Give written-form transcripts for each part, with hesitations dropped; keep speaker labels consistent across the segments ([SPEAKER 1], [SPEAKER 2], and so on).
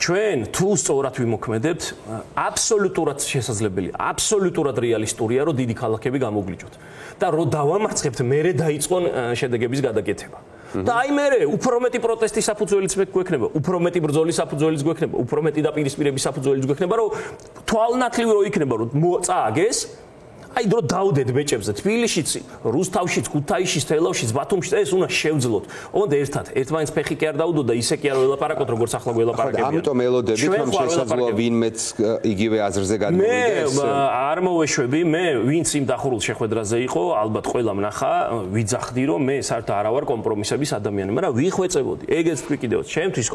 [SPEAKER 1] ჩვენ თუ სწორად ვიმოქმედებთ, აბსოლუტურად შესაძლებელი, აბსოლუტურად რეალისტურია, რომ დიდი ქალაქები გამოგვლიჯოთ. და რომ დავამარცხებთ, მერე დაიწყონ შედეგების გადაკეთება. და აი მერე უფრო მეტი პროტესტის საფუძველიც გვექნება, უფრო მეტი ბრძოლის საფუძველიც გვექნება, უფრო მეტი დაპირისპირების საფუძველიც გვექნება, რომ თვალნათლივი რო იქნება, რომ წააგეს აი დრო დავდეთ ბეჭებზე თბილისშიც, რუსთავშიც, ქუთაისშიც, თელავშიც, ბათუმშიც ეს უნდა შევძლოთ. ოღონდ ერთმანეთს ფეხი კი არ დაუდო და ისე კი არ ველაპარაკოთ, როგორც ახლა ველაპარაკებია.
[SPEAKER 2] ამიტომ ელოდებით, რომ შესაძლოა ვინმეც იგივე აზრზე გადმოვიდეს.
[SPEAKER 1] მე არ მოვეშვები, მე ვინც იმ დახურულ შეხვედრაზე იყო, ალბათ ყველამ ნახა, ვიძახდი, რომ მე საერთოდ არა ვარ კომპრომისების ადამიანი, მაგრამ ვიხვეწებოდი. ეგეც თქვი კიდევ, ჩემთვის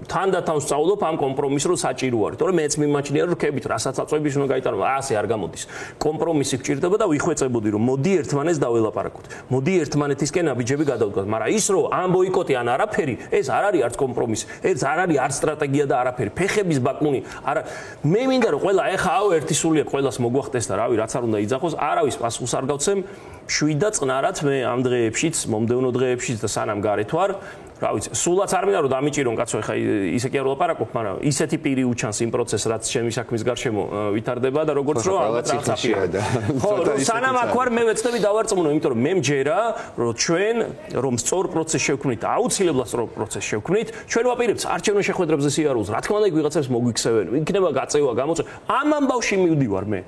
[SPEAKER 1] თანდათან ვსწავლობ ამ კომპრომისს, რომ საჭირო არის, თორემ მეც მიმაჩნია, რომ რქებით რასაც აწვევების უნდა გაიტანო, ასე არ გამოდის. კომპრომისი გჭირდება და ვიხვეწებოდი, რომ მოდი ერთმანეთს დაველაპარაკოთ. მოდი ერთმანეთისკენ აბიჯები გადავდგოთ, მაგრამ ის რომ ამ ბოიკოტი ან არაფერი, ეს არ არის არც კომპრომისი, ეს არ არის არც სტრატეგია და არაფერი. ფეხების ბაკუნი არა. მე მინდა რომ ყველა ეხა ერთი სულიერ ყველას მოგვახდეს და რავი, რაც არ უნდა იძახოს, არავის პასუხს არ გავცემ. შვიდ და წყნარად მე ამ დღეებშიც, მომდევნო დღეებშიც და სანამ გარეთ ვარ, რა ვიცი, სულაც არ მინდა რომ დამიჭირონ კაცო, ეხა ისე კი არ ვლაპარაკობ, მაგრამ ისეთი პირი უჩანს იმ პროცესს, რაც ჩემი საქმის გარშემო ვითარდება და როგორც რომ ალბათ რაღაც აფია. ხო, სანამ აქ ვარ, მე ვეცდები დავარწმუნო, იმიტომ რომ მე მჯერა, რომ ჩვენ რომ სწორ პროცესს შევქმნით, აუცილებლად სწორ პროცესს შევქმნით, ჩვენ ვაპირებთ არჩევნო შეხვედრებზე სიარულს. რა თქმა უნდა, იქ ვიღაცებს მოგვიქცევენ, იქნება გაწევა, გამოწვევა. ამ ამბავში მივდივარ მე.